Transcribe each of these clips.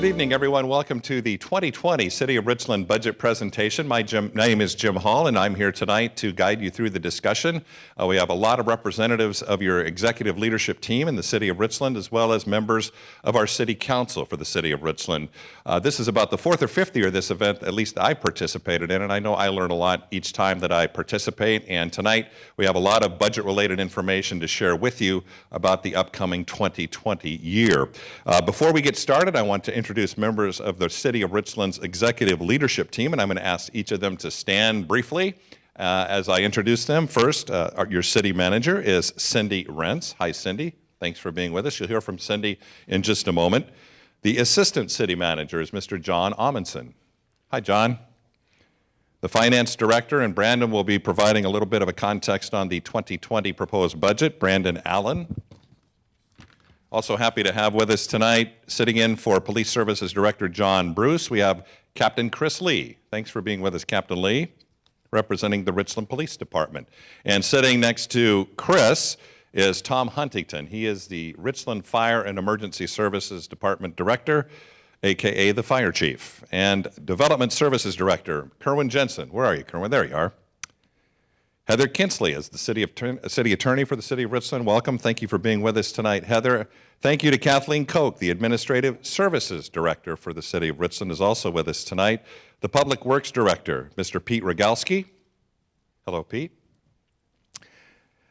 Good evening, everyone. Welcome to the 2020 City of Richland budget presentation. My name is Jim Hall, and I'm here tonight to guide you through the discussion. We have a lot of representatives of your executive leadership team in the City of Richland, as well as members of our City Council for the City of Richland. This is about the fourth or fifth year this event, at least I participated in, and I know I learn a lot each time that I participate. And tonight, we have a lot of budget-related information to share with you about the upcoming 2020 year. Before we get started, I want to introduce members of the City of Richland's executive leadership team, and I'm going to ask each of them to stand briefly as I introduce them. First, your city manager is Cindy Rentz. Hi, Cindy. Thanks for being with us. You'll hear from Cindy in just a moment. The assistant city manager is Mr. John Amundsen. Hi, John. The finance director, and Brandon will be providing a little bit of a context on the 2020 proposed budget, Brandon Allen. Also happy to have with us tonight, sitting in for Police Services Director John Bruce, we have Captain Chris Lee. Thanks for being with us, Captain Lee, representing the Richland Police Department. And sitting next to Chris is Tom Huntington. He is the Richland Fire and Emergency Services Department Director, AKA the Fire Chief. And Development Services Director, Kerwin Jensen. Where are you, Kerwin? There you are. Heather Kinsley is the city attorney for the City of Richland. Welcome. Thank you for being with us tonight, Heather. Thank you to Kathleen Koch, the Administrative Services Director for the City of Richland, is also with us tonight. The Public Works Director, Mr. Pete Rogalski. Hello, Pete.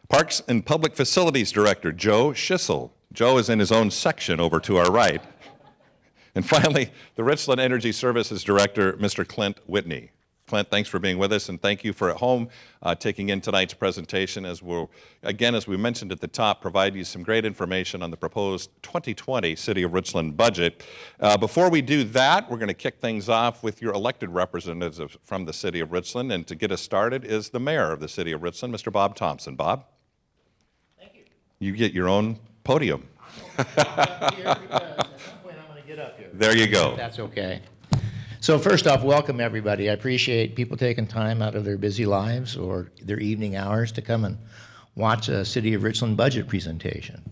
Parks and Public Facilities Director, Joe Schissel. Joe is in his own section over to our right. And finally, the Richland Energy Services Director, Mr. Clint Whitney. Clint, thanks for being with us, and thank you for at home taking in tonight's presentation as we'll, again, as we mentioned at the top, provide you some great information on the proposed 2020 City of Richland budget. Before we do that, we're going to kick things off with your elected representatives from the City of Richland, and to get us started is the Mayor of the City of Richland, Mr. Bob Thompson. Bob? Thank you. You get your own podium. At some point I'm going to get up here. There you go. That's okay. So first off, welcome everybody. I appreciate people taking time out of their busy lives or their evening hours to come and watch a City of Richland budget presentation.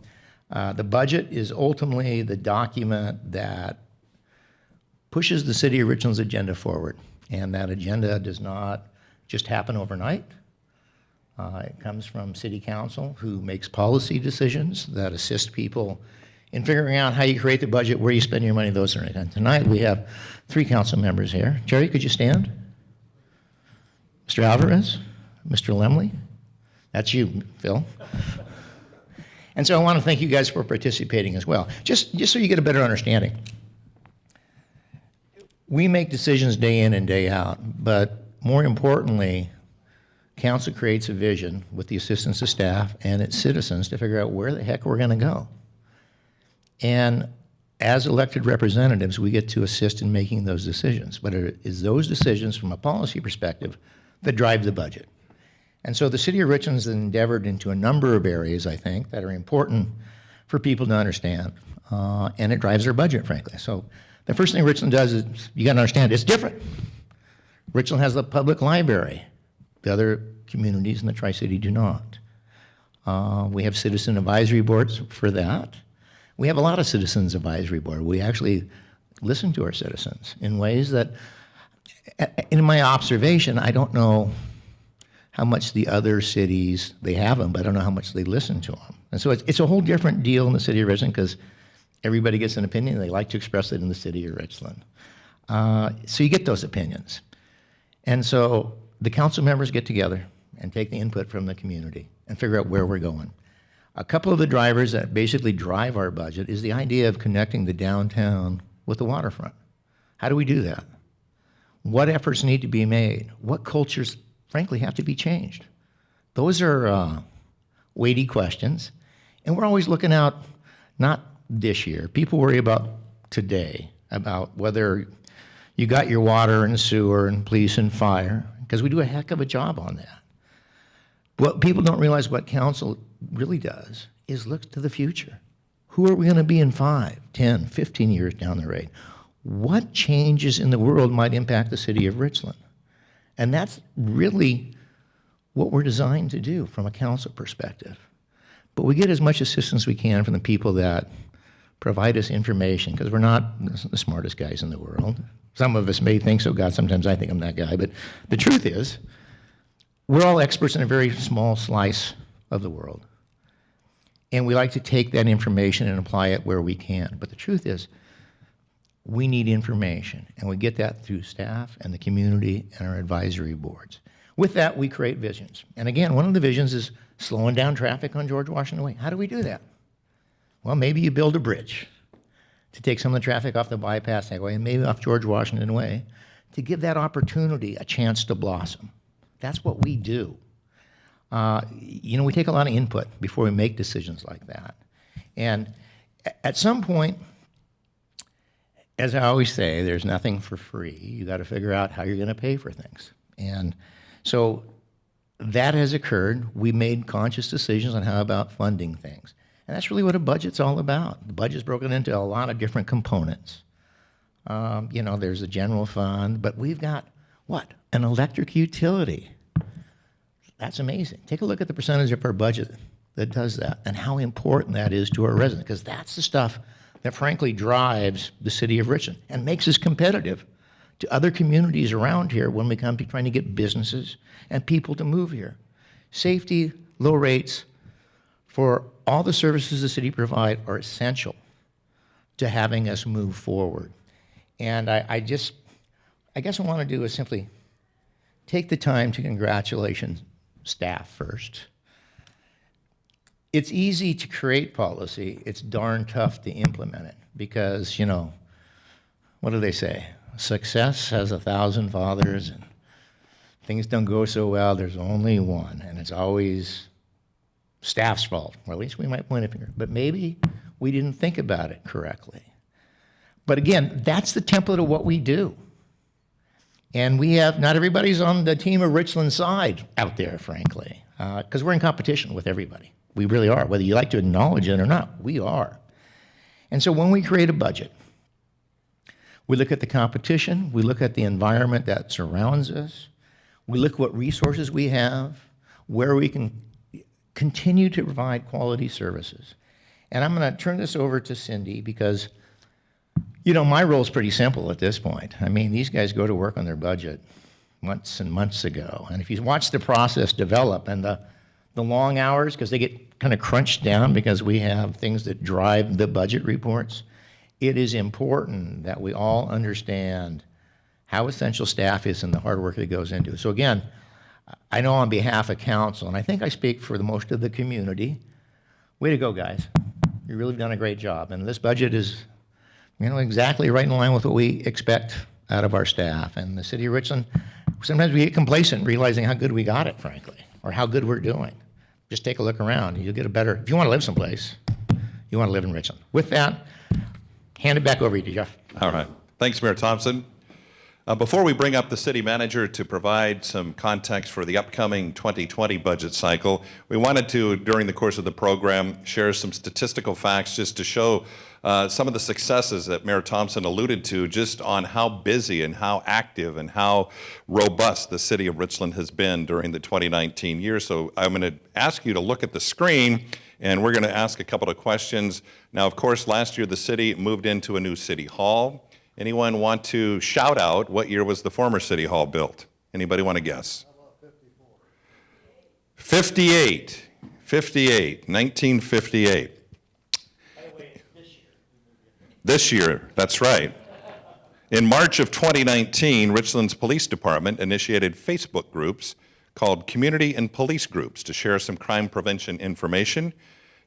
The budget is ultimately the document that pushes the City of Richland's agenda forward. And that agenda does not just happen overnight. It comes from City Council, who makes policy decisions that assist people in figuring out how you create the budget, where you spend your money, those sort of things. Tonight we have 3 council members here. Jerry, could you stand? Mr. Alvarez, Mr. Lemley. That's you, Phil. And so I want to thank you guys for participating as well. Just so you get a better understanding. We make decisions day in and day out, but more importantly, council creates a vision with the assistance of staff and its citizens to figure out where the heck we're going to go. And as elected representatives, we get to assist in making those decisions, but it is those decisions from a policy perspective that drive the budget. And so the City of Richland has endeavored into a number of areas, I think, that are important for people to understand, and it drives their budget, frankly. So the first thing Richland does is, you got to understand, it's different. Richland has the public library. The other communities in the Tri-City do not. We have citizen advisory boards for that. We have a lot of citizens advisory board. We actually listen to our citizens in ways that, in my observation, I don't know how much the other cities, they have them, but I don't know how much they listen to them. And so it's a whole different deal in the City of Richland because everybody gets an opinion. They like to express it in the City of Richland. So you get those opinions. And so the council members get together and take the input from the community and figure out where we're going. A couple of the drivers that basically drive our budget is the idea of connecting the downtown with the waterfront. How do we do that? What efforts need to be made? What cultures, frankly, have to be changed? Those are weighty questions, and we're always looking out, not this year. People worry about today, about whether you got your water and sewer and police and fire, because we do a heck of a job on that. What people don't realize what council really does is look to the future. Who are we going to be in 5, 10, 15 years down the road? What changes in the world might impact the City of Richland? And that's really what we're designed to do from a council perspective. But we get as much assistance we can from the people that provide us information, because we're not the smartest guys in the world. Some of us may think so, God, sometimes I think I'm that guy, but the truth is, we're all experts in a very small slice of the world. And we like to take that information and apply it where we can. But the truth is, we need information, and we get that through staff and the community and our advisory boards. With that, we create visions. And again, one of the visions is slowing down traffic on George Washington Way. How do we do that? Well, maybe you build a bridge to take some of the traffic off the bypass highway and maybe off George Washington Way to give that opportunity a chance to blossom. That's what we do. We take a lot of input before we make decisions like that. And at some point, as I always say, there's nothing for free. You got to figure out how you're going to pay for things. And so that has occurred. We made conscious decisions on how about funding things. And that's really what a budget's all about. The budget's broken into a lot of different components. There's a general fund, but we've got, what? An electric utility. That's amazing. Take a look at the percentage of our budget that does that and how important that is to our residents, because that's the stuff that frankly drives the city of Richland and makes us competitive to other communities around here when we come to trying to get businesses and people to move here. Safety, low rates for all the services the city provide are essential to having us move forward. And I guess I want to do is simply take the time to congratulate staff first. It's easy to create policy. It's darn tough to implement it because, what do they say? Success has 1,000 fathers, and things don't go so well. There's only one, and it's always staff's fault. Or at least we might point a finger. But maybe we didn't think about it correctly. But again, that's the template of what we do. And we have, not everybody's on the team of Richland's side out there, frankly, because we're in competition with everybody. We really are. Whether you like to acknowledge it or not, we are. And so when we create a budget, we look at the competition, we look at the environment that surrounds us, we look what resources we have, where we can continue to provide quality services. And I'm going to turn this over to Cindy because my role is pretty simple at this point. I mean, these guys go to work on their budget months and months ago. And if you watch the process develop and the long hours, because they get kind of crunched down because we have things that drive the budget reports, it is important that we all understand how essential staff is and the hard work that goes into it. So again, I know on behalf of council, and I think I speak for the most of the community, way to go, guys. You've really done a great job. And this budget is exactly right in line with what we expect out of our staff. And the city of Richland, sometimes we get complacent realizing how good we got it, frankly, or how good we're doing. Just take a look around. You'll get a better, if you want to live someplace, you want to live in Richland. With that, hand it back over to you, Jeff. All right. Thanks, Mayor Thompson. Before we bring up the city manager to provide some context for the upcoming 2020 budget cycle, we wanted to, during the course of the program, share some statistical facts just to show some of the successes that Mayor Thompson alluded to just on how busy and how active and how robust the city of Richland has been during the 2019 year. So I'm going to ask you to look at the screen and we're going to ask a couple of questions. Now, of course, last year the city moved into a new city hall. Anyone want to shout out what year was the former city hall built? Anybody want to guess? How about 58, 1958. This year, that's right. In March of 2019, Richland's police department initiated Facebook groups called Community and Police Groups to share some crime prevention information.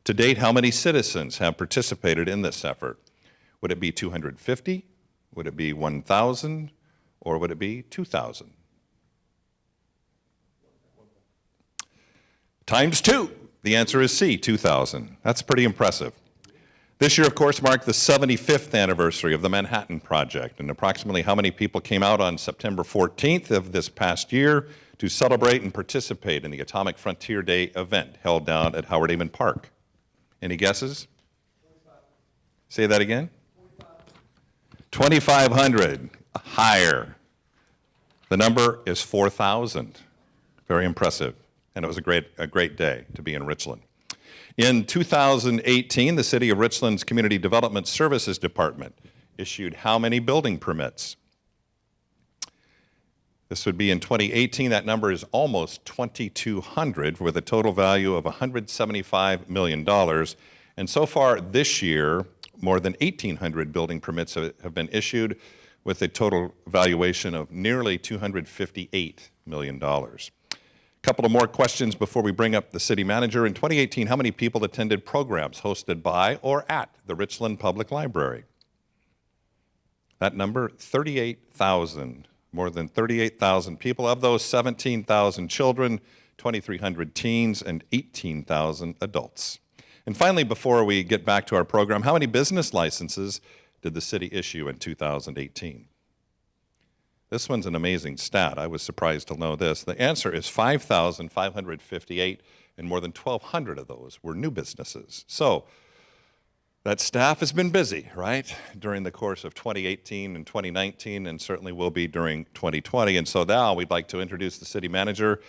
To date, how many citizens have participated in this effort? Would it be 250? Would it be 1,000? Or would it be 2,000? Times two. The answer is C, 2,000. That's pretty impressive. This year, of course, marked the 75th anniversary of the Manhattan Project, and approximately how many people came out on September 14th of this past year to celebrate and participate in the Atomic Frontier Day event held down at Howard Amon Park? Any guesses? 25. Say that again? 2,500. Higher. The number is 4,000. Very impressive, and it was a great day to be in Richland. In 2018, the City of Richland's Community Development Services Department issued how many building permits? This would be in 2018. That number is almost 2,200 with a total value of $175 million. And so far this year, more than 1,800 building permits have been issued with a total valuation of nearly $258 million. A couple of more questions before we bring up the city manager. In 2018, how many people attended programs hosted by or at the Richland Public Library? That number, 38,000. More than 38,000 people. Of those, 17,000 children, 2,300 teens, and 18,000 adults. And finally, before we get back to our program, how many business licenses did the city issue in 2018? This one's an amazing stat. I was surprised to know this. The answer is 5,558, and more than 1,200 of those were new businesses. So that staff has been busy, right, during the course of 2018 and 2019, and certainly will be during 2020. And so now we'd like to introduce the city manager,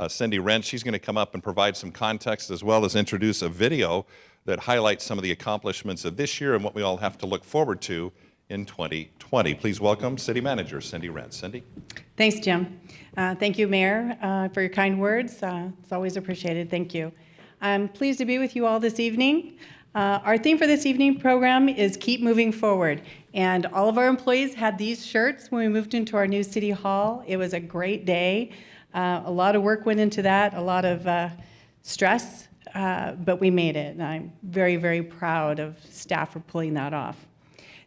Cindy Wrench. She's going to come up and provide some context as well as introduce a video that highlights some of the accomplishments of this year and what we all have to look forward to in 2020. Please welcome City Manager Cindy Wrench. Cindy? Thanks, Jim. Thank you, Mayor, for your kind words. It's always appreciated. Thank you. I'm pleased to be with you all this evening. Our theme for this evening program is Keep Moving Forward. And all of our employees had these shirts when we moved into our new City Hall. It was a great day. A lot of work went into that, a lot of stress, but we made it. And I'm very, very proud of staff for pulling that off.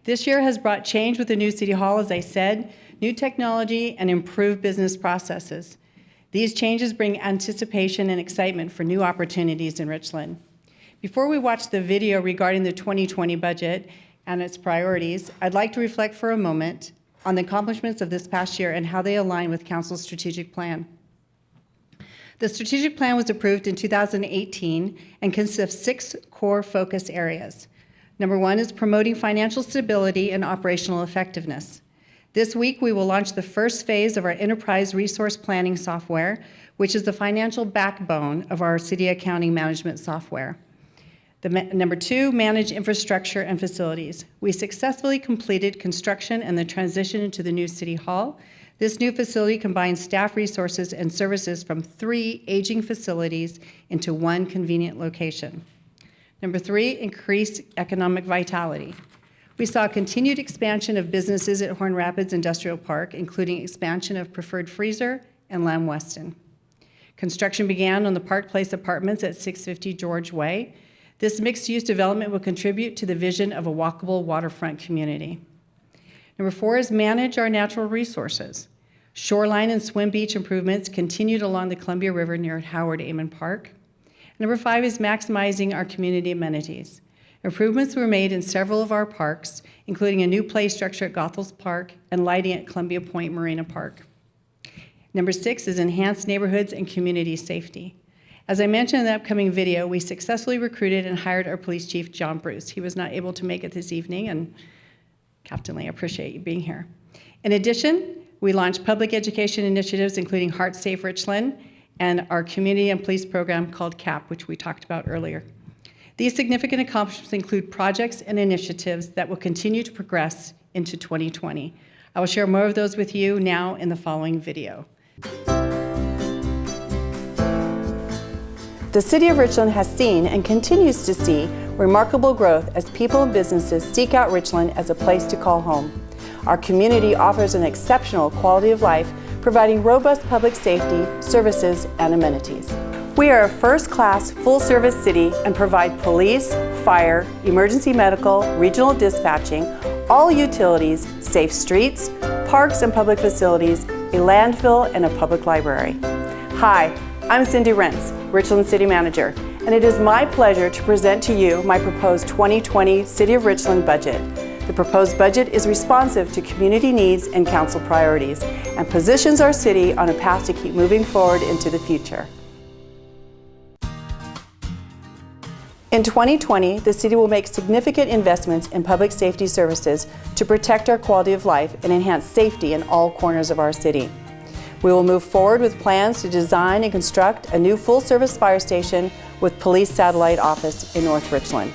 This year has brought change with the new City Hall, as I said, new technology and improved business processes. These changes bring anticipation and excitement for new opportunities in Richland. Before we watch the video regarding the 2020 budget and its priorities, I'd like to reflect for a moment on the accomplishments of this past year and how they align with Council's strategic plan. The strategic plan was approved in 2018 and consists of 6 core focus areas. Number 1 is promoting financial stability and operational effectiveness. This week, we will launch the first phase of our enterprise resource planning software, which is the financial backbone of our city accounting management software. Number 2, manage infrastructure and facilities. We successfully completed construction and the transition into the new City Hall. This new facility combines staff resources and services from 3 aging facilities into 1 convenient location. Number 3, increase economic vitality. We saw continued expansion of businesses at Horn Rapids Industrial Park, including expansion of Preferred Freezer and Lamb Weston. Construction began on the Park Place Apartments at 650 George Way. This mixed-use development will contribute to the vision of a walkable waterfront community. Number 4 is manage our natural resources. Shoreline and swim beach improvements continued along the Columbia River near Howard Amon Park. Number 5 is maximizing our community amenities. Improvements were made in several of our parks, including a new play structure at Goethals Park and lighting at Columbia Point Marina Park. Number 6 is enhanced neighborhoods and community safety. As I mentioned in the upcoming video, we successfully recruited and hired our police chief, John Bruce. He was not able to make it this evening, and Captain Lee, I appreciate you being here. In addition, we launched public education initiatives, including Heart Safe Richland, and our community and police program called CAP, which we talked about earlier. These significant accomplishments include projects and initiatives that will continue to progress into 2020. I will share more of those with you now in the following video. The City of Richland has seen and continues to see remarkable growth as people and businesses seek out Richland as a place to call home. Our community offers an exceptional quality of life, providing robust public safety, services, and amenities. We are a first-class, full-service city and provide police, fire, emergency medical, regional dispatching, all utilities, safe streets, parks and public facilities, a landfill, and a public library. Hi, I'm Cindy Wrench, Richland City Manager, and it is my pleasure to present to you my proposed 2020 City of Richland budget. The proposed budget is responsive to community needs and council priorities and positions our city on a path to keep moving forward into the future. In 2020, the city will make significant investments in public safety services to protect our quality of life and enhance safety in all corners of our city. We will move forward with plans to design and construct a new full-service fire station with police satellite office in North Richland.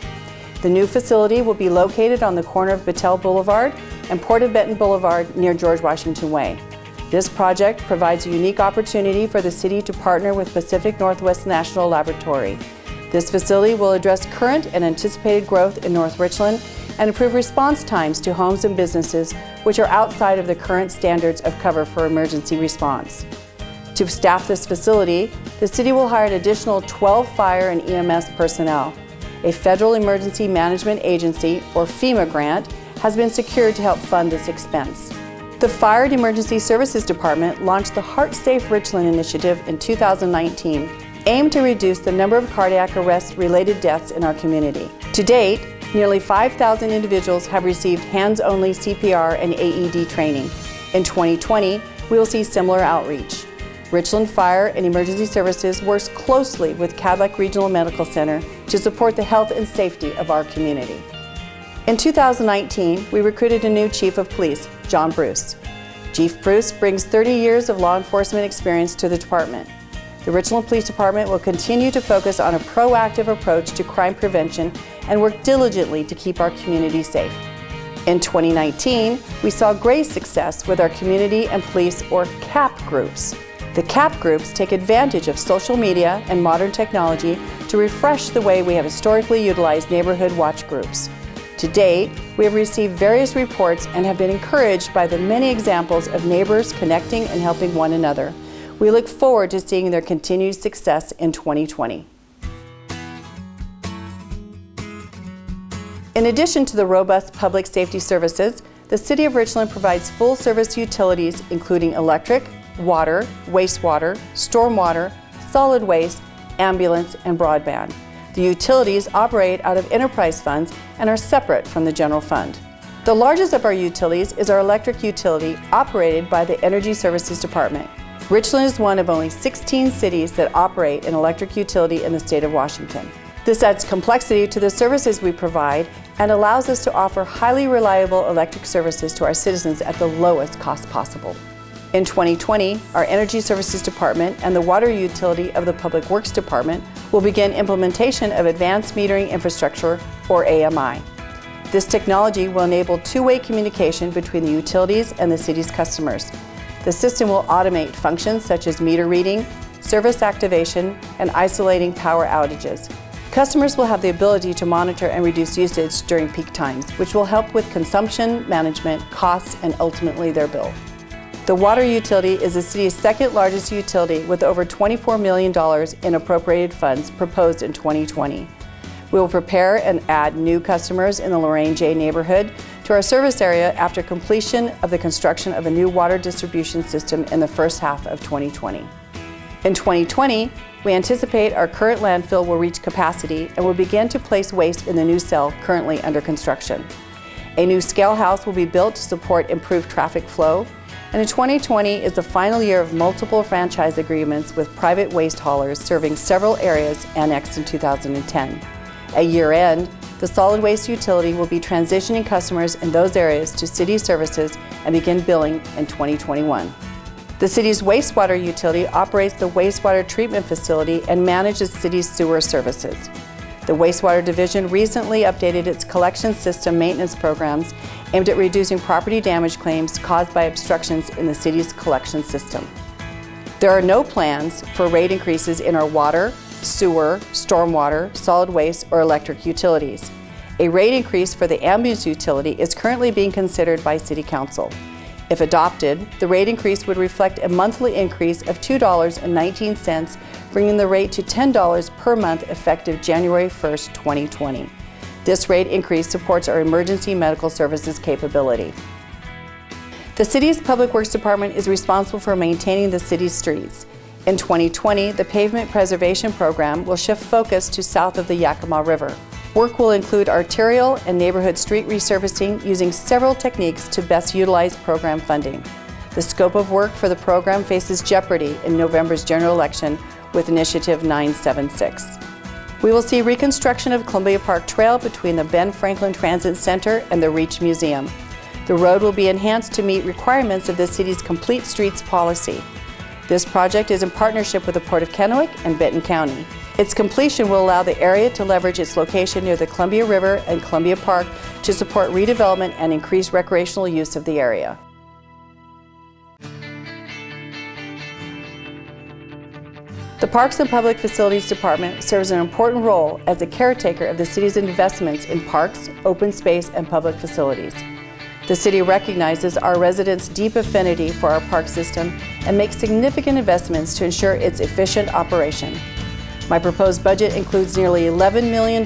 The new facility will be located on the corner of Battelle Boulevard and Port of Benton Boulevard near George Washington Way. This project provides a unique opportunity for the city to partner with Pacific Northwest National Laboratory. This facility will address current and anticipated growth in North Richland and improve response times to homes and businesses which are outside of the current standards of cover for emergency response. To staff this facility, the city will hire an additional 12 fire and EMS personnel. A Federal Emergency Management Agency, or FEMA grant, has been secured to help fund this expense. The Fire and Emergency Services Department launched the Heart Safe Richland initiative in 2019, aimed to reduce the number of cardiac arrest-related deaths in our community. To date, nearly 5,000 individuals have received hands-only CPR and AED training. In 2020, we will see similar outreach. Richland Fire and Emergency Services works closely with Cadillac Regional Medical Center to support the health and safety of our community. In 2019, we recruited a new Chief of Police, John Bruce. Chief Bruce brings 30 years of law enforcement experience to the department. The Richland Police Department will continue to focus on a proactive approach to crime prevention and work diligently to keep our community safe. In 2019, we saw great success with our community and police, or CAP groups. The CAP groups take advantage of social media and modern technology to refresh the way we have historically utilized neighborhood watch groups. To date, we have received various reports and have been encouraged by the many examples of neighbors connecting and helping one another. We look forward to seeing their continued success in 2020. In addition to the robust public safety services, the City of Richland provides full-service utilities including electric, water, wastewater, stormwater, solid waste, ambulance, and broadband. The utilities operate out of enterprise funds and are separate from the general fund. The largest of our utilities is our electric utility operated by the Energy Services Department. Richland is one of only 16 cities that operate an electric utility in the state of Washington. This adds complexity to the services we provide and allows us to offer highly reliable electric services to our citizens at the lowest cost possible. In 2020, our Energy Services Department and the Water Utility of the Public Works Department will begin implementation of Advanced Metering Infrastructure, or AMI. This technology will enable two-way communication between the utilities and the city's customers. The system will automate functions such as meter reading, service activation, and isolating power outages. Customers will have the ability to monitor and reduce usage during peak times, which will help with consumption management, costs, and ultimately their bill. The water utility is the city's second largest utility with over $24 million in appropriated funds proposed in 2020. We will prepare and add new customers in the Lorraine J neighborhood to our service area after completion of the construction of a new water distribution system in the first half of 2020. In 2020, we anticipate our current landfill will reach capacity and will begin to place waste in the new cell currently under construction. A new scale house will be built to support improved traffic flow, and in 2020 is the final year of multiple franchise agreements with private waste haulers serving several areas annexed in 2010. At year-end, the solid waste utility will be transitioning customers in those areas to city services and begin billing in 2021. The city's wastewater utility operates the wastewater treatment facility and manages city's sewer services. The wastewater division recently updated its collection system maintenance programs aimed at reducing property damage claims caused by obstructions in the city's collection system. There are no plans for rate increases in our water, sewer, stormwater, solid waste, or electric utilities. A rate increase for the ambulance utility is currently being considered by City Council. If adopted, the rate increase would reflect a monthly increase of $2.19, bringing the rate to $10 per month effective January 1st, 2020. This rate increase supports our emergency medical services capability. The city's Public Works Department is responsible for maintaining the city's streets. In 2020, the Pavement Preservation Program will shift focus to south of the Yakima River. Work will include arterial and neighborhood street resurfacing using several techniques to best utilize program funding. The scope of work for the program faces jeopardy in November's general election with Initiative 976. We will see reconstruction of Columbia Park Trail between the Ben Franklin Transit Center and the Reach Museum. The road will be enhanced to meet requirements of the city's Complete Streets policy. This project is in partnership with the Port of Kennewick and Benton County. Its completion will allow the area to leverage its location near the Columbia River and Columbia Park to support redevelopment and increase recreational use of the area. The Parks and Public Facilities Department serves an important role as a caretaker of the city's investments in parks, open space, and public facilities. The city recognizes our residents' deep affinity for our park system and makes significant investments to ensure its efficient operation. My proposed budget includes nearly $11 million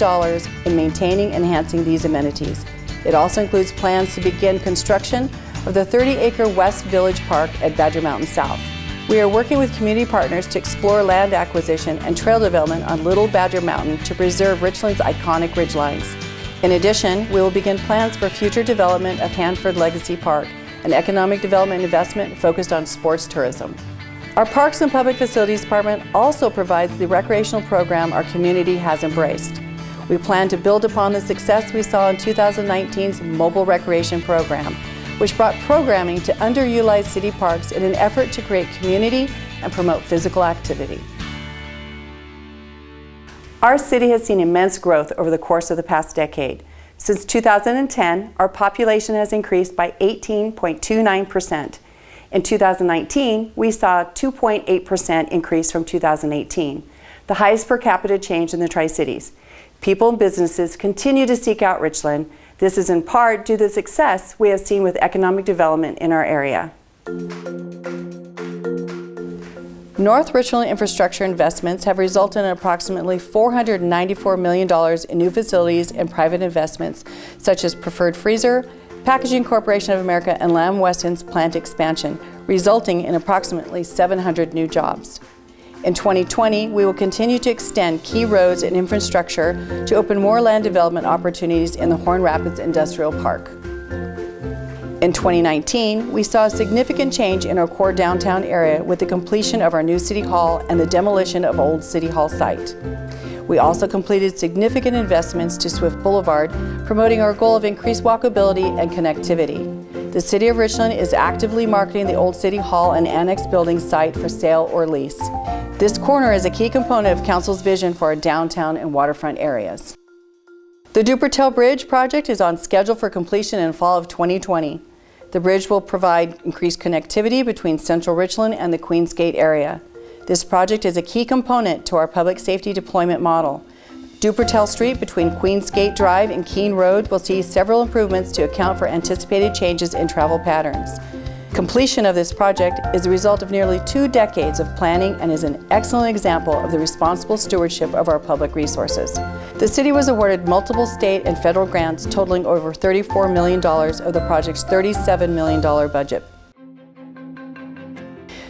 in maintaining and enhancing these amenities. It also includes plans to begin construction of the 30-acre West Village Park at Badger Mountain South. We are working with community partners to explore land acquisition and trail development on Little Badger Mountain to preserve Richland's iconic ridgelines. In addition, we will begin plans for future development of Hanford Legacy Park, an economic development investment focused on sports tourism. Our Parks and Public Facilities Department also provides the recreational program our community has embraced. We plan to build upon the success we saw in 2019's Mobile Recreation Program, which brought programming to underutilized city parks in an effort to create community and promote physical activity. Our city has seen immense growth over the course of the past decade. Since 2010, our population has increased by 18.29%. In 2019, we saw a 2.8% increase from 2018, the highest per capita change in the Tri-Cities. People and businesses continue to seek out Richland. This is in part due to the success we have seen with economic development in our area. North Richland infrastructure investments have resulted in approximately $494 million in new facilities and private investments, such as Preferred Freezer, Packaging Corporation of America, and Lamb Weston's plant expansion, resulting in approximately 700 new jobs. In 2020, we will continue to extend key roads and infrastructure to open more land development opportunities in the Horn Rapids Industrial Park. In 2019, we saw a significant change in our core downtown area with the completion of our new City Hall and the demolition of old City Hall site. We also completed significant investments to Swift Boulevard, promoting our goal of increased walkability and connectivity. The City of Richland is actively marketing the old City Hall and Annex building site for sale or lease. This corner is a key component of Council's vision for our downtown and waterfront areas. The Duper Bridge project is on schedule for completion in fall of 2020. The bridge will provide increased connectivity between Central Richland and the Queens Gate area. This project is a key component to our public safety deployment model. Duper Street between Queens Gate Drive and Keene Road will see several improvements to account for anticipated changes in travel patterns. Completion of this project is the result of nearly 2 decades of planning and is an excellent example of the responsible stewardship of our public resources. The city was awarded multiple state and federal grants totaling over $34 million of the project's $37 million budget.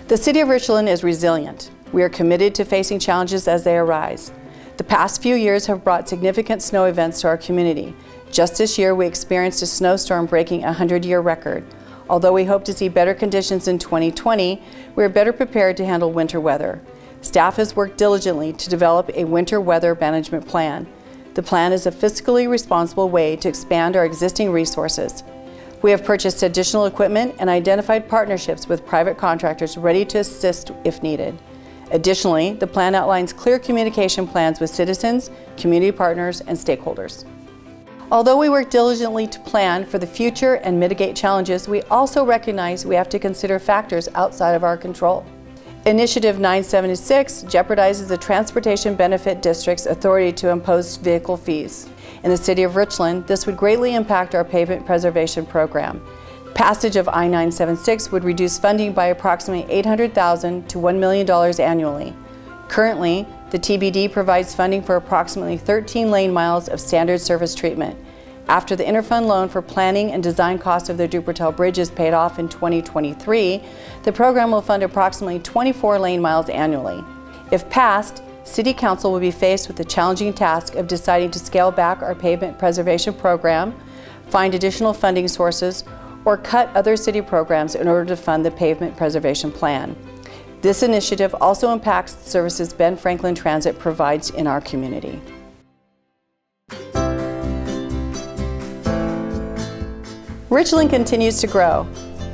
The City of Richland is resilient. We are committed to facing challenges as they arise. The past few years have brought significant snow events to our community. Just this year, we experienced a snowstorm breaking a 100-year record. Although we hope to see better conditions in 2020, we are better prepared to handle winter weather. Staff has worked diligently to develop a winter weather management plan. The plan is a fiscally responsible way to expand our existing resources. We have purchased additional equipment and identified partnerships with private contractors ready to assist if needed. Additionally, the plan outlines clear communication plans with citizens, community partners, and stakeholders. Although we work diligently to plan for the future and mitigate challenges, we also recognize we have to consider factors outside of our control. Initiative 976 jeopardizes the Transportation Benefit District's authority to impose vehicle fees. In the City of Richland, this would greatly impact our pavement preservation program. Passage of I-976 would reduce funding by approximately $800,000 to $1 million annually. Currently, the TBD provides funding for approximately 13 lane miles of standard surface treatment. After the interfund loan for planning and design costs of the Duper Bridge is paid off in 2023, the program will fund approximately 24 lane miles annually. If passed, City Council will be faced with the challenging task of deciding to scale back our pavement preservation program, find additional funding sources, or cut other city programs in order to fund the pavement preservation plan. This initiative also impacts the services Ben Franklin Transit provides in our community. Richland continues to grow.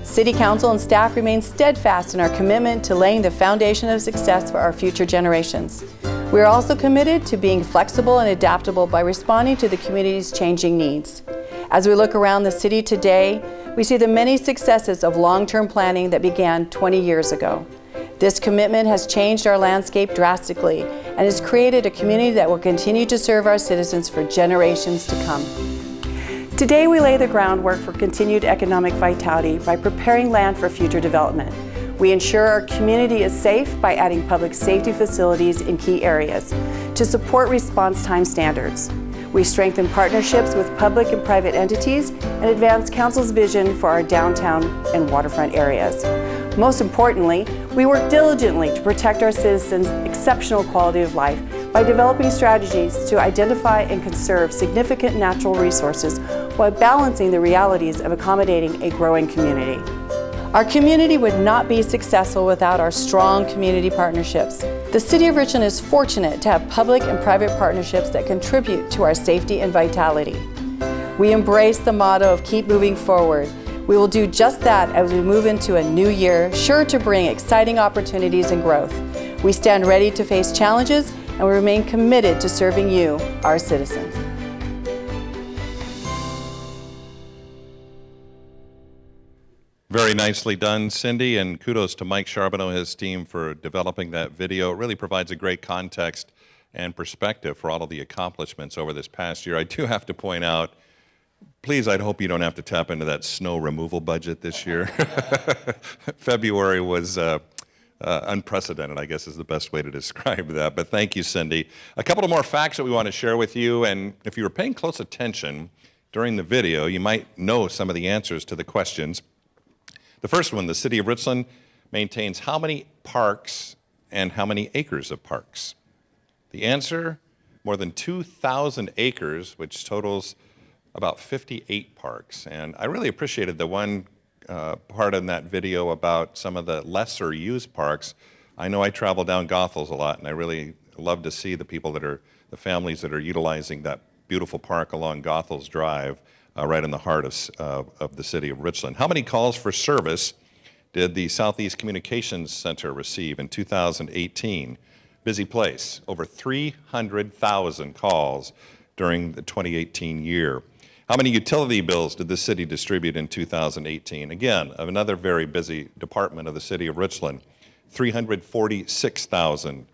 City Council and staff remain steadfast in our commitment to laying the foundation of success for our future generations. We are also committed to being flexible and adaptable by responding to the community's changing needs. As we look around the city today, we see the many successes of long-term planning that began 20 years ago. This commitment has changed our landscape drastically and has created a community that will continue to serve our citizens for generations to come. Today we lay the groundwork for continued economic vitality by preparing land for future development. We ensure our community is safe by adding public safety facilities in key areas to support response time standards. We strengthen partnerships with public and private entities and advance Council's vision for our downtown and waterfront areas. Most importantly, we work diligently to protect our citizens' exceptional quality of life by developing strategies to identify and conserve significant natural resources while balancing the realities of accommodating a growing community. Our community would not be successful without our strong community partnerships. The City of Richland is fortunate to have public and private partnerships that contribute to our safety and vitality. We embrace the motto of keep moving forward. We will do just that as we move into a new year, sure to bring exciting opportunities and growth. We stand ready to face challenges and we remain committed to serving you, our citizens. Very nicely done, Cindy, and kudos to Mike Charbonneau and his team for developing that video. It really provides a great context and perspective for all of the accomplishments over this past year. I do have to point out, please, I'd hope you don't have to tap into that snow removal budget this year. February was unprecedented, I guess is the best way to describe that. But thank you, Cindy. A couple of more facts that we want to share with you, and if you were paying close attention during the video, you might know some of the answers to the questions. The first one, the City of Richland maintains how many parks and how many acres of parks? The answer, more than 2,000 acres, which totals about 58 parks. And I really appreciated the one part in that video about some of the lesser used parks. I know I travel down Goethals a lot, and I really love to see the people that are, the families that are utilizing that beautiful park along Goethals Drive, right in the heart of the City of Richland. How many calls for service did the Southeast Communications Center receive in 2018? Busy place, over 300,000 calls during the 2018 year. How many utility bills did the city distribute in 2018? Again, another very busy department of the City of Richland. 346,000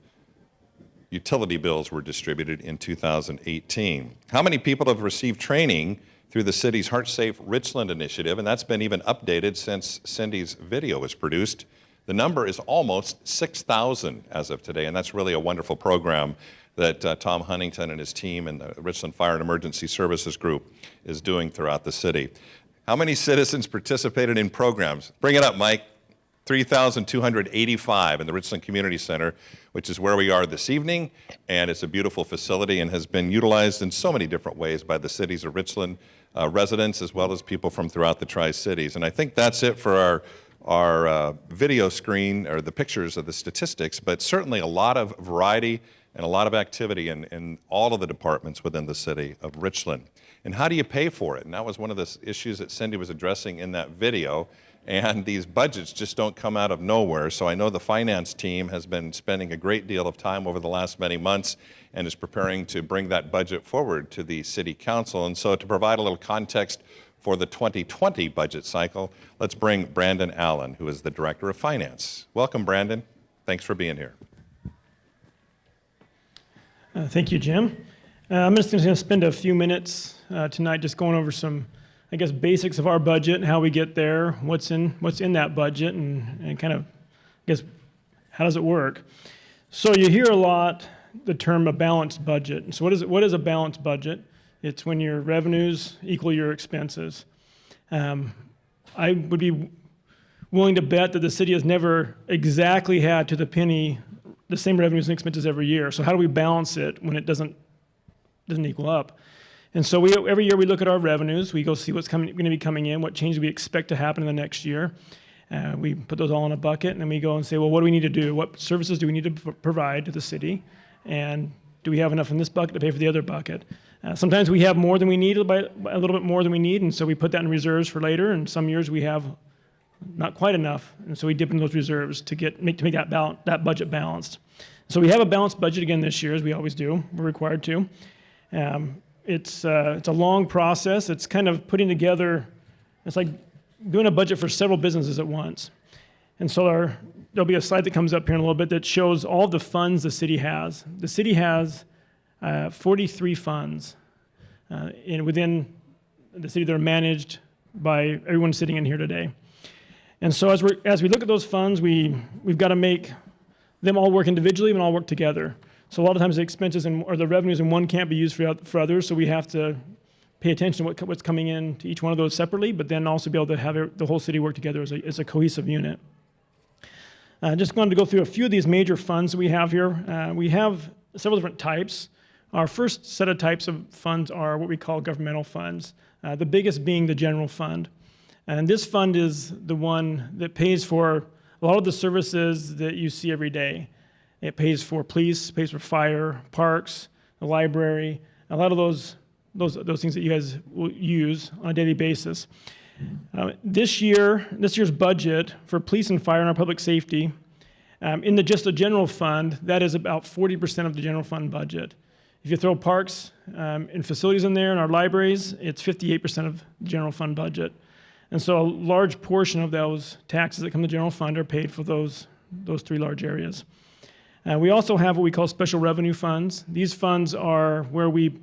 utility bills were distributed in 2018. How many people have received training through the city's Heart Safe Richland initiative? And that's been even updated since Cindy's video was produced. The number is almost 6,000 as of today, and that's really a wonderful program that Tom Huntington and his team and the Richland Fire and Emergency Services Group is doing throughout the city. How many citizens participated in programs? Bring it up, Mike. 3,285 in the Richland Community Center, which is where we are this evening, and it's a beautiful facility and has been utilized in so many different ways by the cities of Richland residents as well as people from throughout the Tri-Cities. And I think that's it for our video screen, or the pictures of the statistics, but certainly a lot of variety and a lot of activity in all of the departments within the city of Richland. And how do you pay for it? And that was one of the issues that Cindy was addressing in that video. And these budgets just don't come out of nowhere. So I know the finance team has been spending a great deal of time over the last many months and is preparing to bring that budget forward to the City Council. And so to provide a little context for the 2020 budget cycle, let's bring Brandon Allen, who is the Director of Finance. Welcome, Brandon. Thanks for being here. Thank you, Jim. I'm just going to spend a few minutes tonight just going over some, I guess, basics of our budget and how we get there, what's in that budget, and kind of, I guess, how does it work? So you hear a lot the term a balanced budget. So what is a balanced budget? It's when your revenues equal your expenses. I would be willing to bet that the city has never exactly had to the penny the same revenues and expenses every year. So how do we balance it when it doesn't equal up? And so every year we look at our revenues, we go see what's going to be coming in, what changes we expect to happen in the next year. We put those all in a bucket, and then we go and say, well, what do we need to do? What services do we need to provide to the city? And do we have enough in this bucket to pay for the other bucket? Sometimes we have more than we need, by a little bit more than we need, and so we put that in reserves for later. And some years we have not quite enough, and so we dip into those reserves to make that budget balanced. So we have a balanced budget again this year, as we always do. We're required to. It's a long process. It's kind of putting together. It's like doing a budget for several businesses at once. And so there'll be a slide that comes up here in a little bit that shows all the funds the city has. The city has 43 funds within the city that are managed by everyone sitting in here today. And so as we look at those funds, we've got to make them all work individually and all work together. So a lot of times the expenses or the revenues in one can't be used for others, so we have to pay attention to what's coming in to each one of those separately, but then also be able to have the whole city work together as a cohesive unit. Just wanted to go through a few of these major funds that we have here. We have several different types. Our first set of types of funds are what we call governmental funds, the biggest being the general fund. And this fund is the one that pays for a lot of the services that you see every day. It pays for police, pays for fire, parks, the library, a lot of those things that you guys will use on a daily basis. This year's budget for police and fire and our public safety, in just the general fund, that is about 40% of the general fund budget. If you throw parks and facilities in there and our libraries, it's 58% of the general fund budget. And so a large portion of those taxes that come to the general fund are paid for those three large areas. We also have what we call special revenue funds. These funds are where we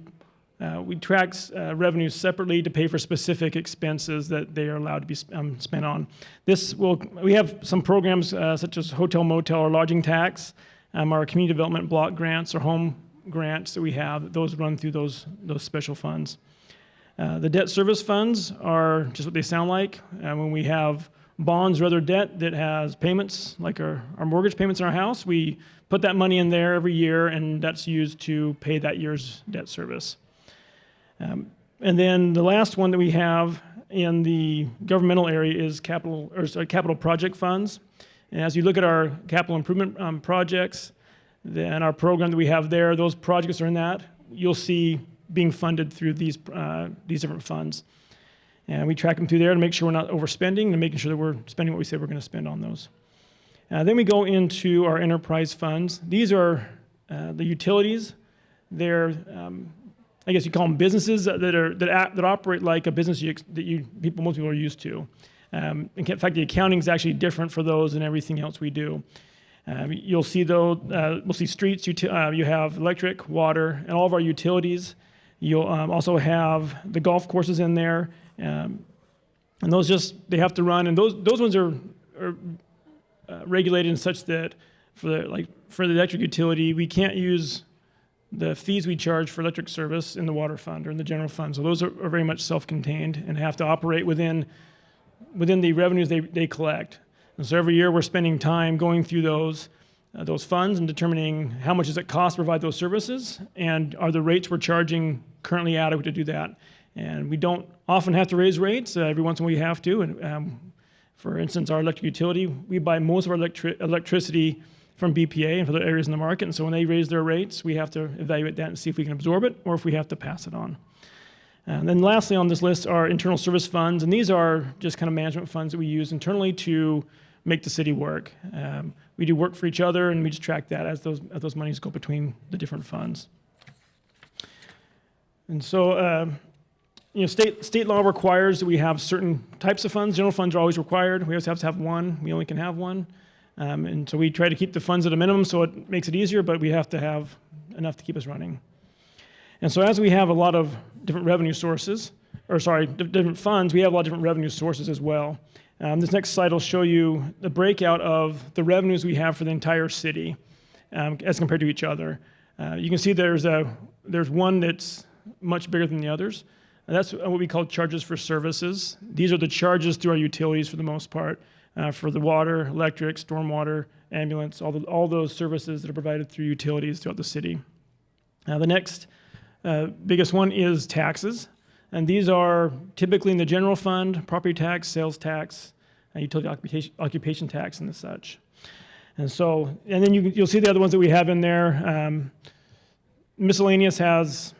track revenues separately to pay for specific expenses that they are allowed to be spent on. We have some programs such as hotel, motel, or lodging tax, our community development block grants or home grants that we have. Those run through those special funds. The debt service funds are just what they sound like. When we have bonds or other debt that has payments, like our mortgage payments in our house, we put that money in there every year, and that's used to pay that year's debt service. And then the last one that we have in the governmental area is capital project funds. And as you look at our capital improvement projects, then our program that we have there, those projects are in that. You'll see being funded through these different funds. And we track them through there to make sure we're not overspending and making sure that we're spending what we say we're going to spend on those. Then we go into our enterprise funds. These are the utilities. They're, I guess you call them businesses that operate like a business most people are used to. In fact, the accounting is actually different for those than everything else we do. You'll see we'll see streets. You have electric, water, and all of our utilities. You'll also have the golf courses in there, and those they have to run. And those ones are regulated in such that for the electric utility, we can't use the fees we charge for electric service in the water fund or in the general fund. So those are very much self-contained and have to operate within the revenues they collect. And so every year we're spending time going through those funds and determining how much does it cost to provide those services, and are the rates we're charging currently adequate to do that. And we don't often have to raise rates. Every once in a while we have to. And for instance, our electric utility, we buy most of our electricity from BPA and for other areas in the market. And so when they raise their rates, we have to evaluate that and see if we can absorb it or if we have to pass it on. And then lastly on this list are internal service funds. And these are just kind of management funds that we use internally to make the city work. We do work for each other, and we just track that as those monies go between the different funds. And so, state law requires that we have certain types of funds. General funds are always required. We always have to have one. We only can have one. And so we try to keep the funds at a minimum so it makes it easier, but we have to have enough to keep us running. And so as we have a lot of different revenue sources, different funds, we have a lot of different revenue sources as well. This next slide will show you the breakout of the revenues we have for the entire city as compared to each other. You can see there's one that's much bigger than the others. And that's what we call charges for services. These are the charges through our utilities for the most part, for the water, electric, stormwater, ambulance, all those services that are provided through utilities throughout the city. The next biggest one is taxes. And these are typically in the general fund: property tax, sales tax, utility occupation tax, and such. And then you'll see the other ones that we have in there. Miscellaneous has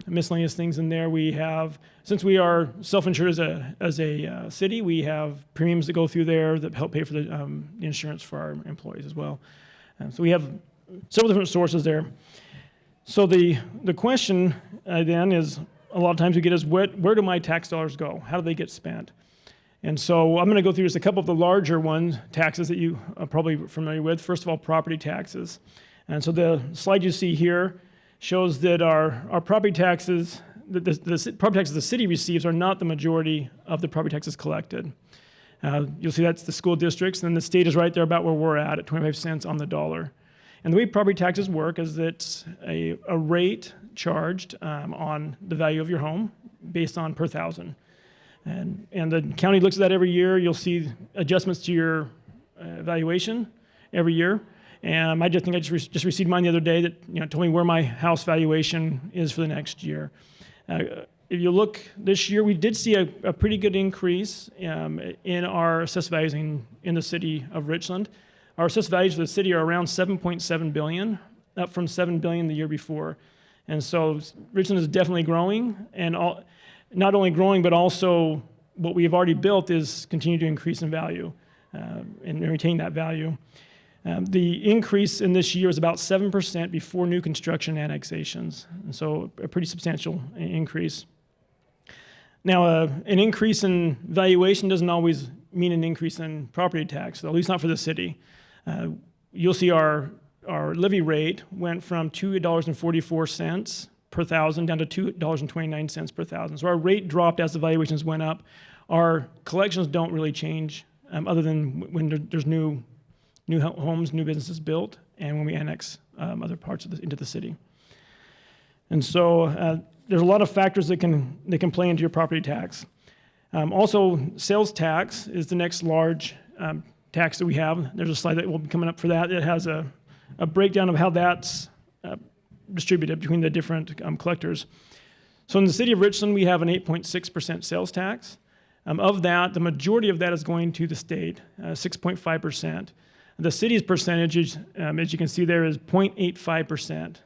miscellaneous things in there. We have, since we are self-insured as a city, we have premiums that go through there that help pay for the insurance for our employees as well. So we have several different sources there. So the question then is, a lot of times we get is, where do my tax dollars go? How do they get spent? And so I'm going to go through just a couple of the larger ones, taxes that you are probably familiar with. First of all, property taxes. And so the slide you see here shows that our property taxes, the property taxes the city receives are not the majority of the property taxes collected. You'll see that's the school districts, and then the state is right there about where we're at 25 cents on the dollar. And the way property taxes work is that it's a rate charged on the value of your home based on per thousand. And the county looks at that every year. You'll see adjustments to your valuation every year. And I just just received mine the other day that told me where my house valuation is for the next year. If you look this year, we did see a pretty good increase in our assessed values in the city of Richland. Our assessed values for the city are around $7.7 billion, up from $7 billion the year before. And so Richland is definitely growing, and not only growing, but also what we have already built is continuing to increase in value and retain that value. The increase in this year is about 7% before new construction annexations, and so a pretty substantial increase. Now, an increase in valuation doesn't always mean an increase in property tax, at least not for the city. You'll see our levy rate went from $2.44 per thousand down to $2.29 per thousand. So our rate dropped as the valuations went up. Our collections don't really change other than when there's new homes, new businesses built, and when we annex other parts into the city. And so there's a lot of factors that can play into your property tax. Also, sales tax is the next large tax that we have. There's a slide that will be coming up for that. It has a breakdown of how that's distributed between the different collectors. So in the city of Richland, we have an 8.6% sales tax. Of that, the majority of that is going to the state, 6.5%. The city's percentage, as you can see there, is 0.85%.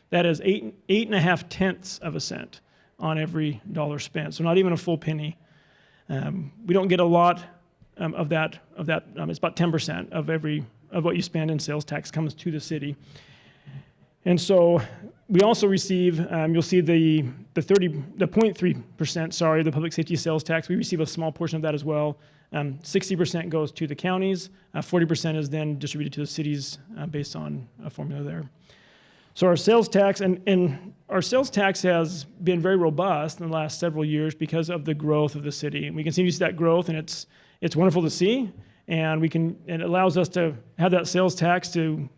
That is 8.5 of a cent on every dollar spent, so not even a full penny. We don't get a lot of that. It's about 10% of what you spend in sales tax comes to the city. And so we also receive, you'll see the 0.3%, the public safety sales tax. We receive a small portion of that as well. 60% goes to the counties. 40% is then distributed to the cities based on a formula there. So our sales tax, and our sales tax has been very robust in the last several years because of the growth of the city. And we continue to see that growth, and it's wonderful to see. And it allows us to have that sales tax to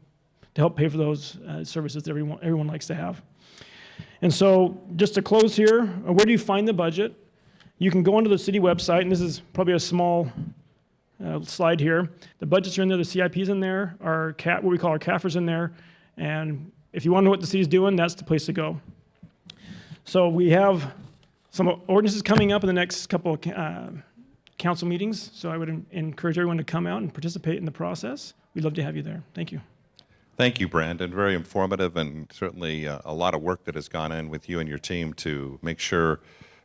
help pay for those services that everyone likes to have. And so just to close here, where do you find the budget? You can go onto the city website, and this is probably a small slide here. The budgets are in there, the CIP's in there, what we call our CAFR's in there, and if you want to know what the city's doing, that's the place to go. So we have some ordinances coming up in the next couple of council meetings, so I would encourage everyone to come out and participate in the process. We'd love to have you there. Thank you. Thank you, Brandon. Very informative, and certainly a lot of work that has gone in with you and your team to make sure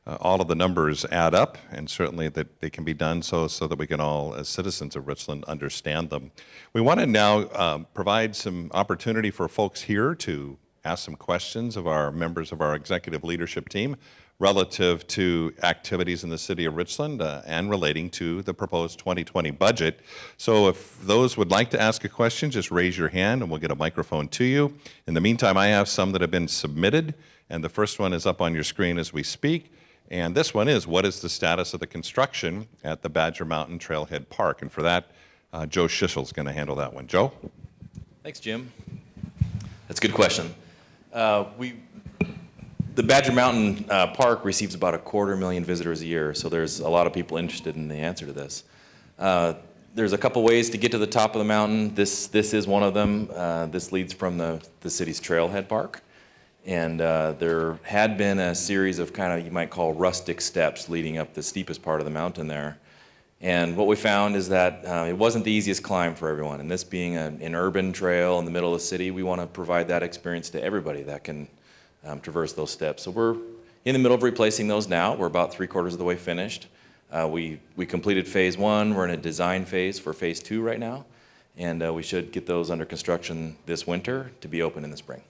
all of the numbers add up, and certainly that they can be done so that we can all, as citizens of Richland, understand them. We want to now provide some opportunity for folks here to ask some questions of our members of our executive leadership team relative to activities in the city of Richland and relating to the proposed 2020 budget. So if those would like to ask a question, just raise your hand and we'll get a microphone to you. In the meantime, I have some that have been submitted, and the first one is up on your screen as we speak. And this one is, what is the status of the construction at the Badger Mountain Trailhead Park? And for that, Joe Schissel's going to handle that one. Joe? Thanks, Jim. That's a good question. The Badger Mountain Park receives about 250,000 visitors a year, so there's a lot of people interested in the answer to this. There's a couple ways to get to the top of the mountain. This is one of them. This leads from the city's Trailhead Park. And there had been a series of kind of, you might call, rustic steps leading up the steepest part of the mountain there. And what we found is that it wasn't the easiest climb for everyone. And this being an urban trail in the middle of the city, we want to provide that experience to everybody that can traverse those steps. So we're in the middle of replacing those now. We're about 3/4 of the way finished. We completed phase 1. We're in a design phase for phase 2 right now, and we should get those under construction this winter to be open in the spring.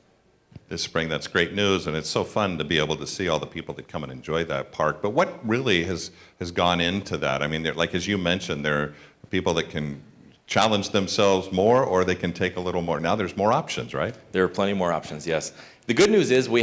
This spring. That's great news, and it's so fun to be able to see all the people that come and enjoy that park. But what really has gone into that? I mean, like as you mentioned, there are people that can challenge themselves more, or they can take a little more. Now there's more options, right? There are plenty more options, yes. The good news is we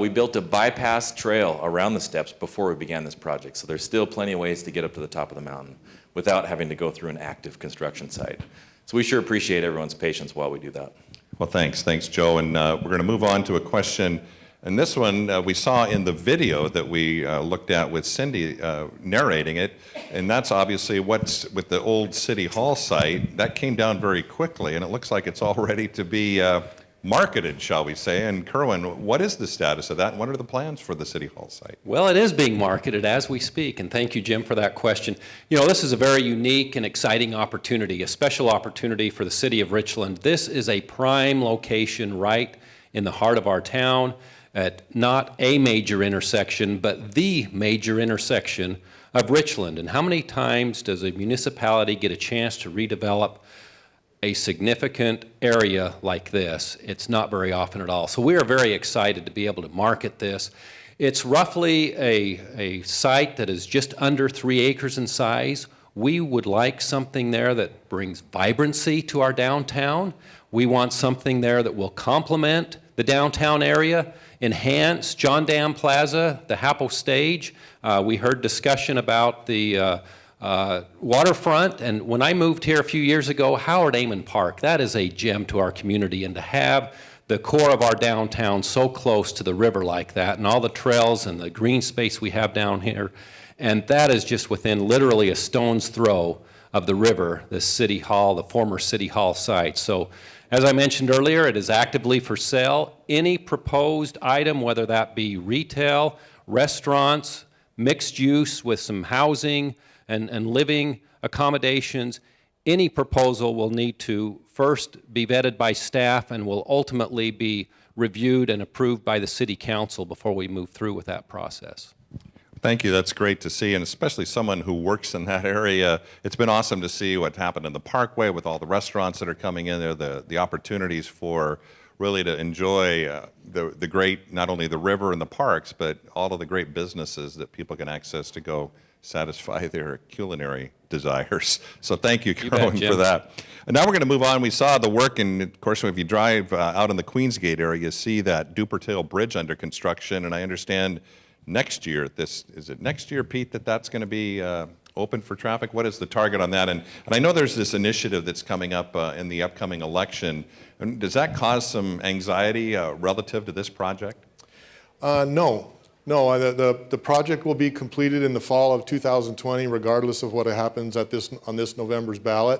built a bypass trail around the steps before we began this project, so there's still plenty of ways to get up to the top of the mountain without having to go through an active construction site. So we sure appreciate everyone's patience while we do that. Well, thanks, Joe. And we're going to move on to a question. And this one we saw in the video that we looked at with Cindy narrating it. And that's obviously what's with the old City Hall site. That came down very quickly, and it looks like it's all ready to be marketed, shall we say. And Kerwin, what is the status of that, and what are the plans for the City Hall site? Well, it is being marketed as we speak, and thank you, Jim, for that question. You know, this is a very unique and exciting opportunity, a special opportunity for the city of Richland. This is a prime location right in the heart of our town, at not a major intersection, but the major intersection of Richland. And how many times does a municipality get a chance to redevelop a significant area like this? It's not very often at all. So we are very excited to be able to market this. It's roughly a site that is just under 3 acres in size. We would like something there that brings vibrancy to our downtown. We want something there that will complement the downtown area, enhance John Dam Plaza, the Hapo Stage. We heard discussion about the waterfront, and when I moved here a few years ago, Howard Amon Park, that is a gem to our community, and to have the core of our downtown so close to the river like that, and all the trails and the green space we have down here, and that is just within literally a stone's throw of the river, the City Hall, the former City Hall site. So as I mentioned earlier, it is actively for sale. Any proposed item, whether that be retail, restaurants, mixed use with some housing, and living accommodations, any proposal will need to first be vetted by staff and will ultimately be reviewed and approved by the City Council before we move through with that process. Thank you. That's great to see, and especially someone who works in that area. It's been awesome to see what happened in the Parkway with all the restaurants that are coming in there, the opportunities for really to enjoy the great, not only the river and the parks, but all of the great businesses that people can access to go satisfy their culinary desires. So thank you, Kerwin, for that. And now we're going to move on. We saw the work, and of course, if you drive out in the Queensgate area, you see that Duper Tail Bridge under construction, and I understand next year, is it next year, Pete, that's going to be open for traffic? What is the target on that? And I know there's this initiative that's coming up in the upcoming election. And does that cause some anxiety relative to this project? No. No, the project will be completed in the fall of 2020, regardless of what happens on this November's ballot.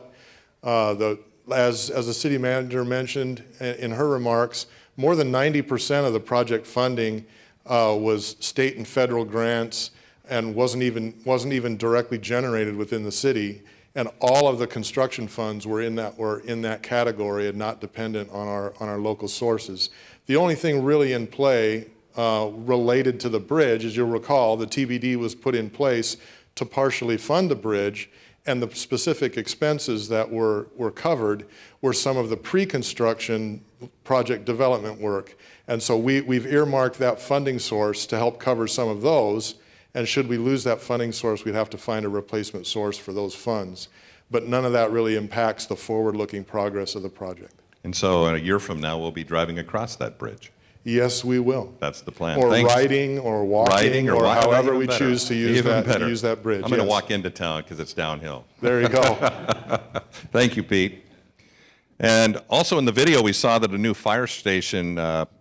As the city manager mentioned in her remarks, more than 90% of the project funding was state and federal grants, and wasn't even directly generated within the city. And all of the construction funds were in that category and not dependent on our local sources. The only thing really in play related to the bridge, as you'll recall, the TBD was put in place to partially fund the bridge, and the specific expenses that were covered were some of the pre-construction project development work. And so we've earmarked that funding source to help cover some of those, and should we lose that funding source, we'd have to find a replacement source for those funds. But none of that really impacts the forward-looking progress of the project. And so a year from now, we'll be driving across that bridge. Yes, we will. That's the plan. Or Thanks. riding, or walking, or however we choose to use that bridge. I'm going to walk into town because it's downhill. There you go. Thank you, Pete. And also in the video, we saw that a new fire station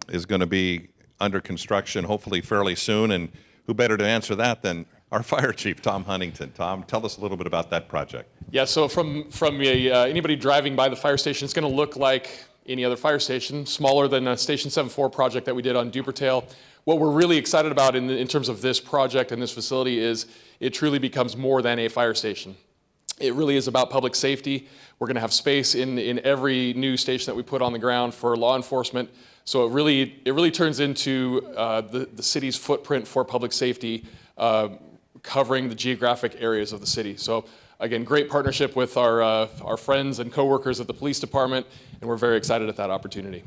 is going to be under construction, hopefully fairly soon. And who better to answer that than our fire chief, Tom Huntington. Tom, tell us a little bit about that project. Yeah, so from anybody driving by the fire station, it's going to look like any other fire station, smaller than a Station 7-4 project that we did on Duper Tail. What we're really excited about in terms of this project and this facility is it truly becomes more than a fire station. It really is about public safety. We're going to have space in every new station that we put on the ground for law enforcement, So it really turns into the city's footprint for public safety, covering the geographic areas of the city. So again, great partnership with our friends and coworkers at the police department, and we're very excited at that opportunity.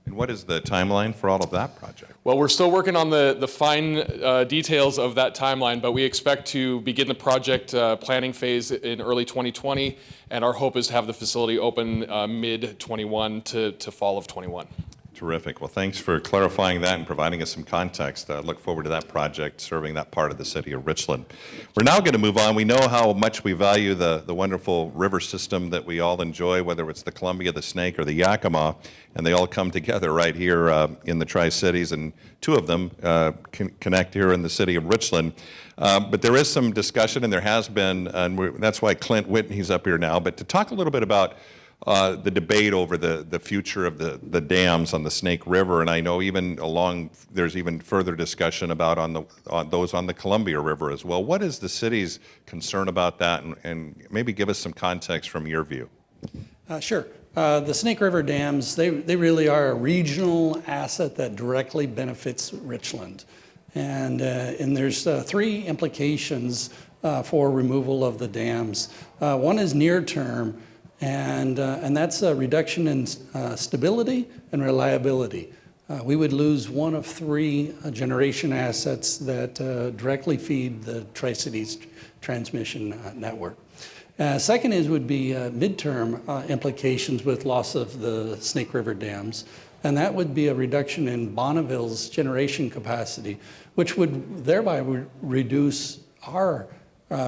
And what is the timeline for all of that project? Well, we're still working on the fine details of that timeline, but we expect to begin the project planning phase in early 2020, and our hope is to have the facility open mid-21 to fall of 21. Terrific. Well, thanks for clarifying that and providing us some context. I look forward to that project serving that part of the city of Richland. We're now going to move on. We know how much we value the wonderful river system that we all enjoy, whether it's the Columbia, the Snake, or the Yakima, and they all come together right here in the Tri-Cities, and two of them connect here in the city of Richland. But there is some discussion, and there has been, and that's why Clint Whitney's up here now, but to talk a little bit about the debate over the future of the dams on the Snake River, and I know there's even further discussion about those on the Columbia River as well. What is the city's concern about that, and maybe give us some context from your view? Sure. The Snake River dams, they really are a regional asset that directly benefits Richland. And there's three implications for removal of the dams. One is near term, and that's a reduction in stability and reliability. We would lose one of three generation assets that directly feed the Tri-Cities transmission network. Second would be midterm implications with loss of the Snake River dams, and that would be a reduction in Bonneville's generation capacity, which would thereby reduce our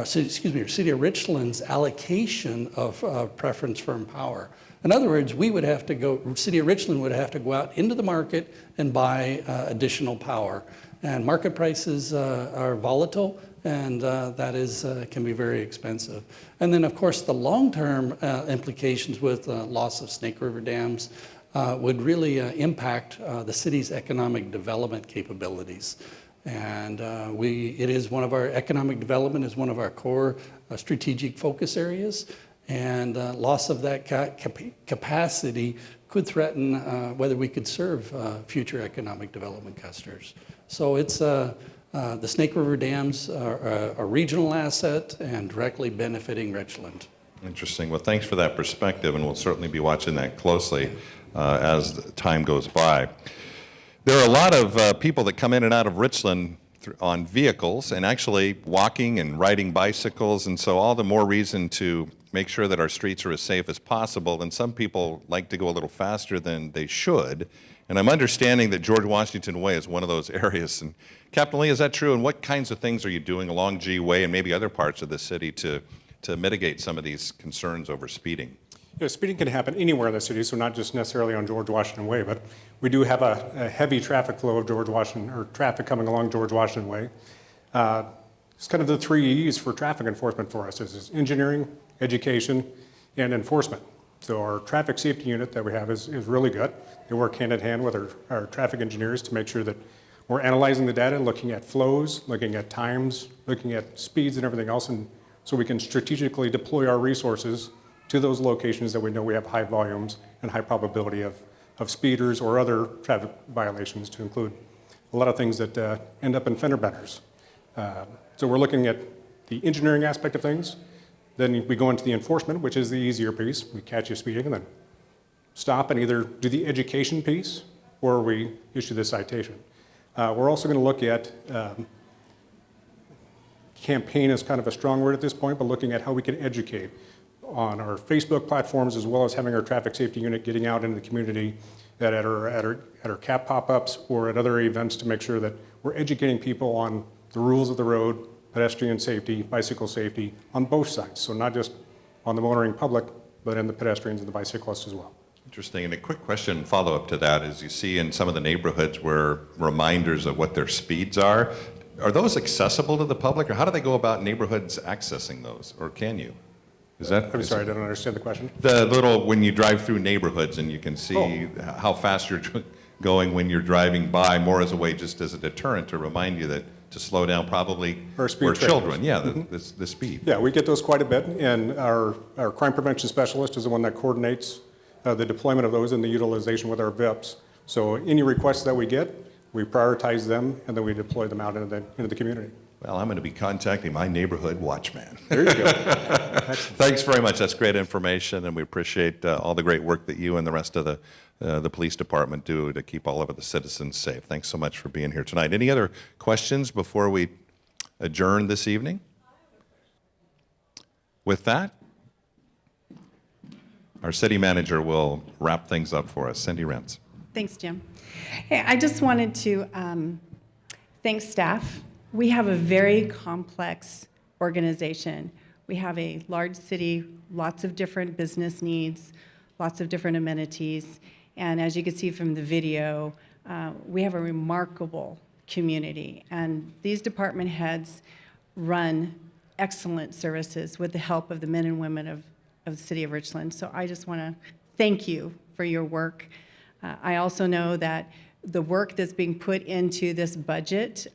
City of Richland's allocation of preference firm power. In other words, City of Richland would have to go out into the market and buy additional power. And market prices are volatile, and that can be very expensive. And then, of course, the long-term implications with loss of Snake River dams would really impact the city's economic development capabilities. And economic development is one of our core strategic focus areas, and loss of that capacity could threaten whether we could serve future economic development customers. So it's the Snake River dams are a regional asset and directly benefiting Richland. Interesting. Well, thanks for that perspective, and we'll certainly be watching that closely as time goes by. There are a lot of people that come in and out of Richland on vehicles, and actually walking and riding bicycles, and so all the more reason to make sure that our streets are as safe as possible. And some people like to go a little faster than they should, and I'm understanding that George Washington Way is one of those areas. And Captain Lee, is that true? And what kinds of things are you doing along G Way and maybe other parts of the city to mitigate some of these concerns over speeding? Speeding can happen anywhere in the city, so not just necessarily on George Washington Way, but we do have a heavy traffic flow of traffic coming along George Washington Way. It's kind of the 3 E's for traffic enforcement for us. It's engineering, education, and enforcement. So our traffic safety unit that we have is really good. They work hand in hand with our traffic engineers to make sure that we're analyzing the data, looking at flows, looking at times, looking at speeds and everything else, and so we can strategically deploy our resources to those locations that we know we have high volumes and high probability of speeders or other traffic violations, to include a lot of things that end up in fender benders. So we're looking at the engineering aspect of things. Then we go into the enforcement, which is the easier piece. We catch you speeding and then stop and either do the education piece or we issue the citation. We're also going to look at campaign is kind of a strong word at this point, but looking at how we can educate on our Facebook platforms, as well as having our traffic safety unit getting out into the community at our CAP pop-ups or at other events to make sure that we're educating people on the rules of the road, pedestrian safety, bicycle safety on both sides. So not just on the motoring public, but in the pedestrians and the bicyclists as well. Interesting. And a quick question follow-up to that is, you see in some of the neighborhoods where reminders of what their speeds are those accessible to the public, or how do they go about neighborhoods accessing those, or can you? I'm sorry, I don't understand the question. When you drive through neighborhoods and you can see how fast you're going when you're driving by, more as a way, just as a deterrent to remind you that to slow down, probably or children, the speed. Yeah, we get those quite a bit, and our crime prevention specialist is the one that coordinates the deployment of those and the utilization with our VIPs So any requests that we get, we prioritize them, and then we deploy them out into the community. Well, I'm going to be contacting my neighborhood watchman. There you go. Thanks very much. That's great information, and we appreciate all the great work that you and the rest of the police department do to keep all of the citizens safe. Thanks so much for being here tonight. Any other questions before we adjourn this evening? With that, our city manager will wrap things up for us. Cindy Rentz. Thanks, Jim. Hey, I just wanted to thank staff. We have a very complex organization. We have a large city, lots of different business needs, lots of different amenities, and as you can see from the video, we have a remarkable community, and these department heads run excellent services with the help of the men and women of the city of Richland. So I just want to thank you for your work. I also know that the work that's being put into this budget,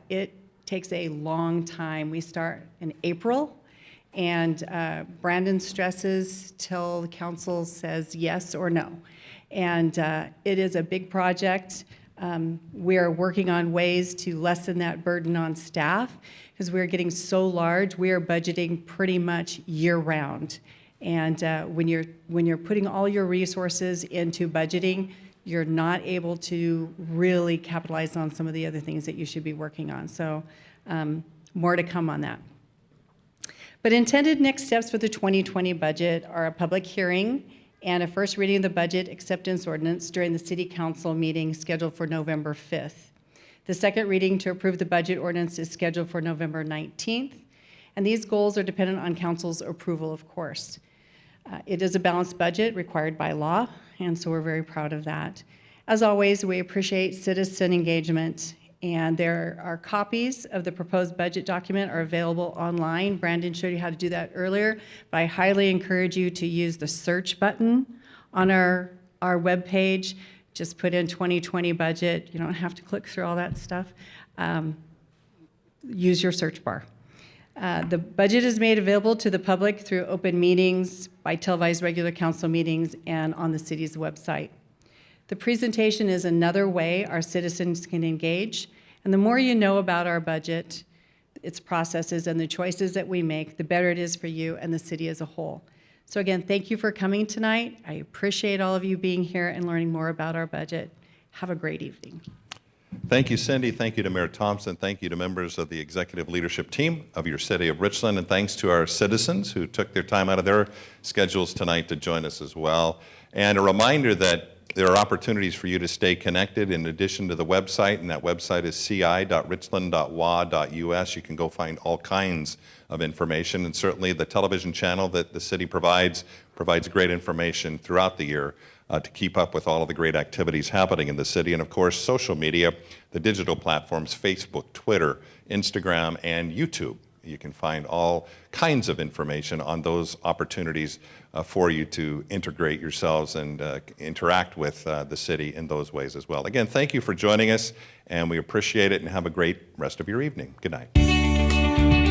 it takes a long time. We start in April, and Brandon stresses till the council says yes or no. And it is a big project. We are working on ways to lessen that burden on staff because we're getting so large. We are budgeting pretty much year-round. And when you're putting all your resources into budgeting, you're not able to really capitalize on some of the other things that you should be working on. So more to come on that. But intended next steps for the 2020 budget are a public hearing and a first reading of the budget acceptance ordinance during the city council meeting scheduled for November 5th. The second reading to approve the budget ordinance is scheduled for November 19th. And these goals are dependent on council's approval, of course. It is a balanced budget required by law, and so we're very proud of that. As always, we appreciate citizen engagement, and there are copies of the proposed budget document are available online. Brandon showed you how to do that earlier, but I highly encourage you to use the search button on our webpage. Just put in 2020 budget. You don't have to click through all that stuff. Use your search bar. The budget is made available to the public through open meetings, by televised regular council meetings, and on the city's website. The presentation is another way our citizens can engage, and the more you know about our budget, its processes, and the choices that we make, the better it is for you and the city as a whole. So again, thank you for coming tonight. I appreciate all of you being here and learning more about our budget. Have a great evening. Thank you, Cindy. Thank you to Mayor Thompson. Thank you to members of the executive leadership team of your city of Richland. And thanks to our citizens who took their time out of their schedules tonight to join us as well. And a reminder that there are opportunities for you to stay connected in addition to the website, and that website is ci.richland.wa.us. You can go find all kinds of information, and certainly the television channel that the city provides great information throughout the year to keep up with all of the great activities happening in the city. And of course, social media, the digital platforms, Facebook, Twitter, Instagram, and YouTube. You can find all kinds of information on those opportunities for you to integrate yourselves and interact with the city in those ways as well. Again, thank you for joining us, and we appreciate it, and have a great rest of your evening. Good night.